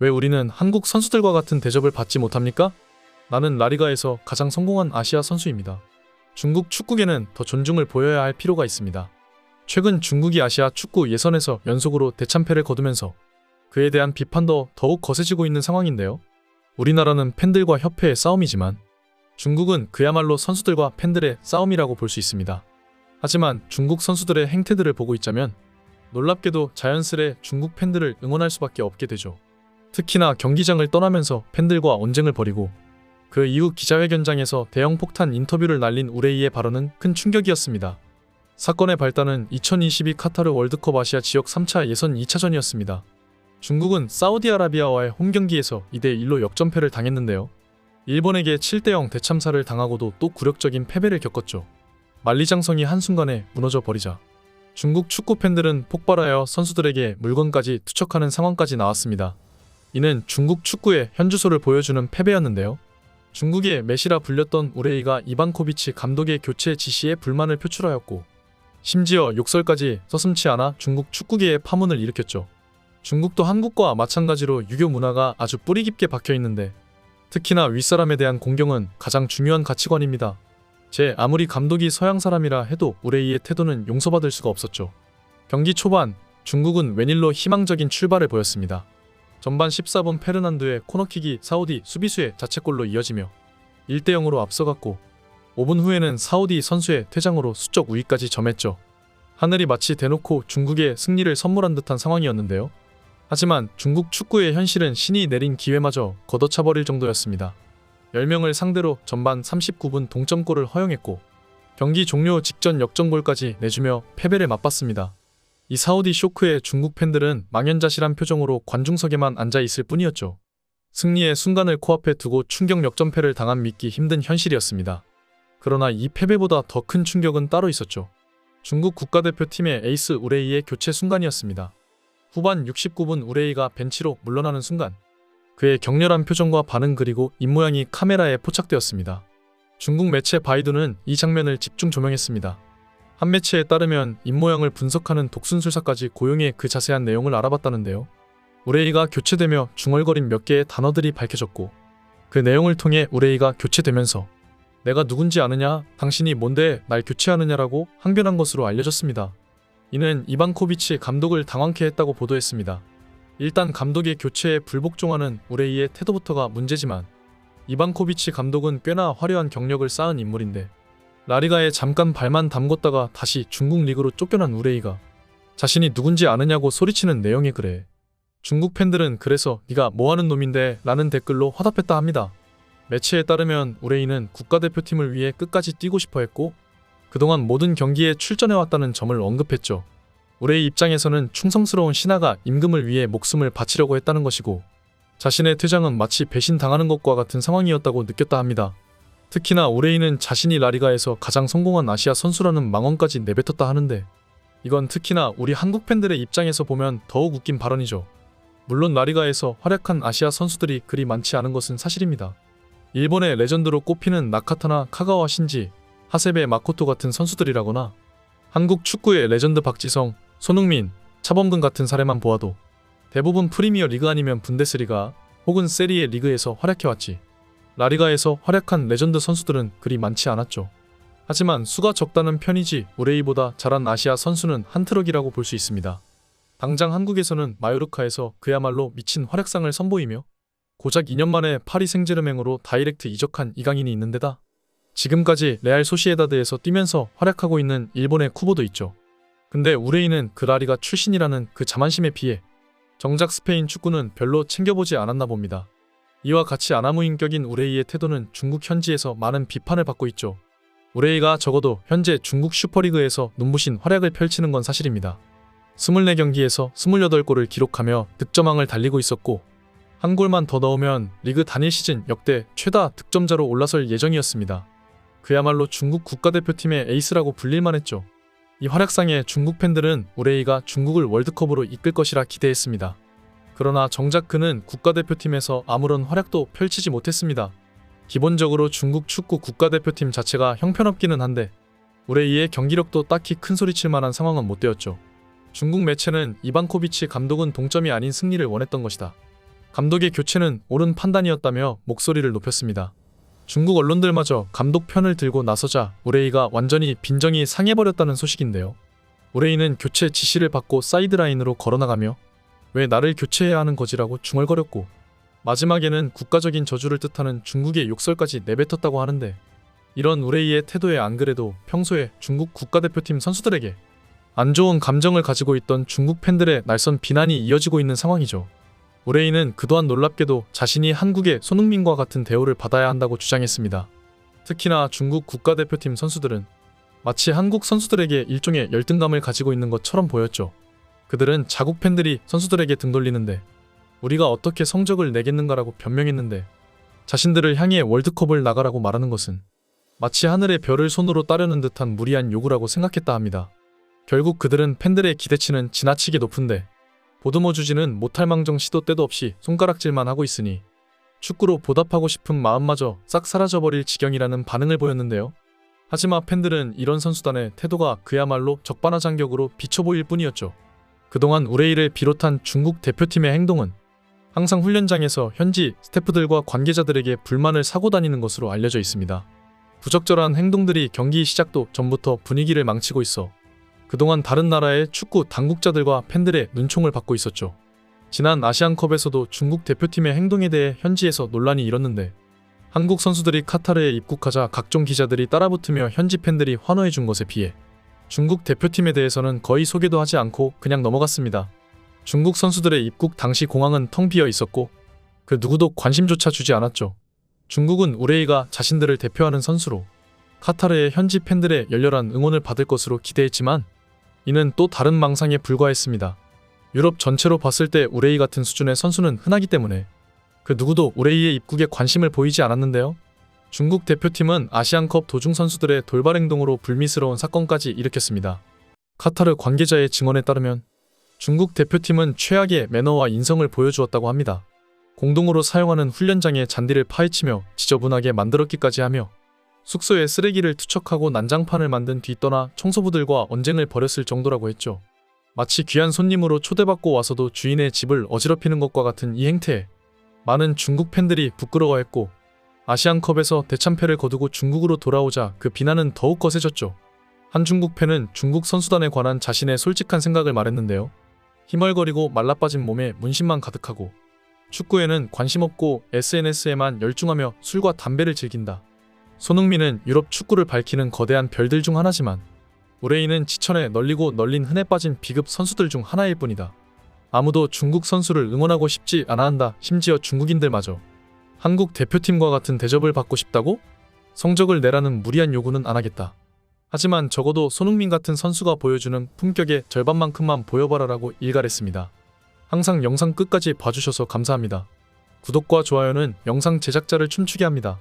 왜 우리는 한국 선수들과 같은 대접을 받지 못합니까? 나는 라리가에서 가장 성공한 아시아 선수입니다. 중국 축구계는 더 존중을 보여야 할 필요가 있습니다. 최근 중국이 아시아 축구 예선에서 연속으로 대참패를 거두면서 그에 대한 비판도 더욱 거세지고 있는 상황인데요. 우리나라는 팬들과 협회의 싸움이지만 중국은 그야말로 선수들과 팬들의 싸움이라고 볼 수 있습니다. 하지만 중국 선수들의 행태들을 보고 있자면 놀랍게도 자연스레 중국 팬들을 응원할 수밖에 없게 되죠. 특히나 경기장을 떠나면서 팬들과 언쟁을 벌이고 그 이후 기자회견장에서 대형 폭탄 인터뷰를 날린 우레이의 발언은 큰 충격이었습니다. 사건의 발단은 2022 카타르 월드컵 아시아 지역 3차 예선 2차전이었습니다. 중국은 사우디아라비아와의 홈경기에서 2대1로 역전패를 당했는데요. 일본에게 7대0 대참사를 당하고도 또 굴욕적인 패배를 겪었죠. 만리장성이 한순간에 무너져 버리자 중국 축구 팬들은 폭발하여 선수들에게 물건까지 투척하는 상황까지 나왔습니다. 이는 중국 축구의 현주소를 보여주는 패배였는데요. 중국의 메시라 불렸던 우레이가 이반코비치 감독의 교체 지시에 불만을 표출하였고 심지어 욕설까지 서슴지 않아 중국 축구계의 파문을 일으켰죠. 중국도 한국과 마찬가지로 유교 문화가 아주 뿌리 깊게 박혀 있는데 특히나 윗사람에 대한 공경은 가장 중요한 가치관입니다. 아무리 감독이 서양 사람이라 해도 우레이의 태도는 용서받을 수가 없었죠. 경기 초반 중국은 웬일로 희망적인 출발을 보였습니다. 전반 14분 페르난두의 코너킥이 사우디 수비수의 자책골로 이어지며 1대0으로 앞서갔고 5분 후에는 사우디 선수의 퇴장으로 수적 우위까지 점했죠. 하늘이 마치 대놓고 중국의 승리를 선물한 듯한 상황이었는데요. 하지만 중국 축구의 현실은 신이 내린 기회마저 걷어차버릴 정도였습니다. 10명을 상대로 전반 39분 동점골을 허용했고 경기 종료 직전 역전골까지 내주며 패배를 맛봤습니다. 이 사우디 쇼크에 중국 팬들은 망연자실한 표정으로 관중석에만 앉아있을 뿐이었죠. 승리의 순간을 코앞에 두고 충격 역전패를 당한 믿기 힘든 현실이었습니다. 그러나 이 패배보다 더 큰 충격은 따로 있었죠. 중국 국가대표팀의 에이스 우레이의 교체 순간이었습니다. 후반 69분 우레이가 벤치로 물러나는 순간 그의 격렬한 표정과 반응 그리고 입모양이 카메라에 포착되었습니다. 중국 매체 바이두는 이 장면을 집중 조명했습니다. 한 매체에 따르면 입모양을 분석하는 독순술사까지 고용해 그 자세한 내용을 알아봤다는데요. 우레이가 교체되며 중얼거린 몇 개의 단어들이 밝혀졌고 그 내용을 통해 우레이가 교체되면서 내가 누군지 아느냐? 당신이 뭔데 날 교체하느냐라고 항변한 것으로 알려졌습니다. 이는 이반코비치 감독을 당황케 했다고 보도했습니다. 일단 감독의 교체에 불복종하는 우레이의 태도부터가 문제지만 이반코비치 감독은 꽤나 화려한 경력을 쌓은 인물인데 라리가에 잠깐 발만 담궜다가 다시 중국 리그로 쫓겨난 우레이가 자신이 누군지 아느냐고 소리치는 내용의 글에 중국 팬들은 그래서 네가 뭐하는 놈인데 라는 댓글로 화답했다 합니다. 매체에 따르면 우레이는 국가대표팀을 위해 끝까지 뛰고 싶어 했고 그동안 모든 경기에 출전해왔다는 점을 언급했죠. 우레이 입장에서는 충성스러운 신하가 임금을 위해 목숨을 바치려고 했다는 것이고 자신의 퇴장은 마치 배신당하는 것과 같은 상황이었다고 느꼈다 합니다. 특히나 우레이는 자신이 라리가에서 가장 성공한 아시아 선수라는 망언까지 내뱉었다 하는데 이건 특히나 우리 한국 팬들의 입장에서 보면 더욱 웃긴 발언이죠. 물론 라리가에서 활약한 아시아 선수들이 그리 많지 않은 것은 사실입니다. 일본의 레전드로 꼽히는 나카타나 카가와 신지, 하세베 마코토 같은 선수들이라거나 한국 축구의 레전드 박지성, 손흥민, 차범근 같은 사례만 보아도 대부분 프리미어 리그 아니면 분데스리가 혹은 세리에 리그에서 활약해왔지 라리가에서 활약한 레전드 선수들은 그리 많지 않았죠. 하지만 수가 적다는 편이지 우레이보다 잘한 아시아 선수는 한 트럭이라고 볼 수 있습니다. 당장 한국에서는 마요르카에서 그야말로 미친 활약상을 선보이며 고작 2년 만에 파리 생제르맹으로 다이렉트 이적한 이강인이 있는데다 지금까지 레알 소시에다드에서 뛰면서 활약하고 있는 일본의 쿠보도 있죠. 근데 우레이는 그 라리가 출신이라는 그 자만심에 비해 정작 스페인 축구는 별로 챙겨보지 않았나 봅니다. 이와 같이 아나무인격인 우레이의 태도는 중국 현지에서 많은 비판을 받고 있죠. 우레이가 적어도 현재 중국 슈퍼리그에서 눈부신 활약을 펼치는 건 사실입니다. 24경기에서 28골을 기록하며 득점왕을 달리고 있었고 한 골만 더 넣으면 리그 단일 시즌 역대 최다 득점자로 올라설 예정이었습니다. 그야말로 중국 국가대표팀의 에이스라고 불릴만 했죠. 이 활약상에 중국 팬들은 우레이가 중국을 월드컵으로 이끌 것이라 기대했습니다. 그러나 정작 그는 국가대표팀에서 아무런 활약도 펼치지 못했습니다. 기본적으로 중국 축구 국가대표팀 자체가 형편없기는 한데 우레이의 경기력도 딱히 큰소리칠 만한 상황은 못 되었죠. 중국 매체는 이반코비치 감독은 동점이 아닌 승리를 원했던 것이다. 감독의 교체는 옳은 판단이었다며 목소리를 높였습니다. 중국 언론들마저 감독 편을 들고 나서자 우레이가 완전히 빈정이 상해버렸다는 소식인데요. 우레이는 교체 지시를 받고 사이드라인으로 걸어나가며 왜 나를 교체해야 하는 거지라고 중얼거렸고 마지막에는 국가적인 저주를 뜻하는 중국의 욕설까지 내뱉었다고 하는데 이런 우레이의 태도에 안 그래도 평소에 중국 국가대표팀 선수들에게 안 좋은 감정을 가지고 있던 중국 팬들의 날선 비난이 이어지고 있는 상황이죠. 우레이는 그동안 놀랍게도 자신이 한국의 손흥민과 같은 대우를 받아야 한다고 주장했습니다. 특히나 중국 국가대표팀 선수들은 마치 한국 선수들에게 일종의 열등감을 가지고 있는 것처럼 보였죠. 그들은 자국 팬들이 선수들에게 등 돌리는데 우리가 어떻게 성적을 내겠는가라고 변명했는데 자신들을 향해 월드컵을 나가라고 말하는 것은 마치 하늘의 별을 손으로 따려는 듯한 무리한 요구라고 생각했다 합니다. 결국 그들은 팬들의 기대치는 지나치게 높은데 보듬어 주지는 못할 망정 시도 때도 없이 손가락질만 하고 있으니 축구로 보답하고 싶은 마음마저 싹 사라져버릴 지경이라는 반응을 보였는데요. 하지만 팬들은 이런 선수단의 태도가 그야말로 적반하장격으로 비쳐 보일 뿐이었죠. 그동안 우레이를 비롯한 중국 대표팀의 행동은 항상 훈련장에서 현지 스태프들과 관계자들에게 불만을 사고 다니는 것으로 알려져 있습니다. 부적절한 행동들이 경기 시작도 전부터 분위기를 망치고 있어 그동안 다른 나라의 축구 당국자들과 팬들의 눈총을 받고 있었죠. 지난 아시안컵에서도 중국 대표팀의 행동에 대해 현지에서 논란이 일었는데 한국 선수들이 카타르에 입국하자 각종 기자들이 따라붙으며 현지 팬들이 환호해 준 것에 비해 중국 대표팀에 대해서는 거의 소개도 하지 않고 그냥 넘어갔습니다. 중국 선수들의 입국 당시 공항은 텅 비어 있었고 그 누구도 관심조차 주지 않았죠. 중국은 우레이가 자신들을 대표하는 선수로 카타르의 현지 팬들의 열렬한 응원을 받을 것으로 기대했지만 이는 또 다른 망상에 불과했습니다. 유럽 전체로 봤을 때 우레이 같은 수준의 선수는 흔하기 때문에 그 누구도 우레이의 입국에 관심을 보이지 않았는데요. 중국 대표팀은 아시안컵 도중 선수들의 돌발 행동으로 불미스러운 사건까지 일으켰습니다. 카타르 관계자의 증언에 따르면 중국 대표팀은 최악의 매너와 인성을 보여주었다고 합니다. 공동으로 사용하는 훈련장의 잔디를 파헤치며 지저분하게 만들었기까지 하며 숙소에 쓰레기를 투척하고 난장판을 만든 뒤 떠나 청소부들과 언쟁을 벌였을 정도라고 했죠. 마치 귀한 손님으로 초대받고 와서도 주인의 집을 어지럽히는 것과 같은 이 행태에 많은 중국 팬들이 부끄러워했고 아시안컵에서 대참패를 거두고 중국으로 돌아오자 그 비난은 더욱 거세졌죠. 한 중국 팬은 중국 선수단에 관한 자신의 솔직한 생각을 말했는데요. 희멀거리고 말라빠진 몸에 문신만 가득하고 축구에는 관심 없고 SNS에만 열중하며 술과 담배를 즐긴다. 손흥민은 유럽 축구를 밝히는 거대한 별들 중 하나지만 우레이는 지천에 널리고 널린 흔해 빠진 비급 선수들 중 하나일 뿐이다. 아무도 중국 선수를 응원하고 싶지 않아 한다. 심지어 중국인들마저 한국 대표팀과 같은 대접을 받고 싶다고? 성적을 내라는 무리한 요구는 안 하겠다. 하지만 적어도 손흥민 같은 선수가 보여주는 품격의 절반만큼만 보여봐라라고 일갈했습니다. 항상 영상 끝까지 봐주셔서 감사합니다. 구독과 좋아요는 영상 제작자를 춤추게 합니다.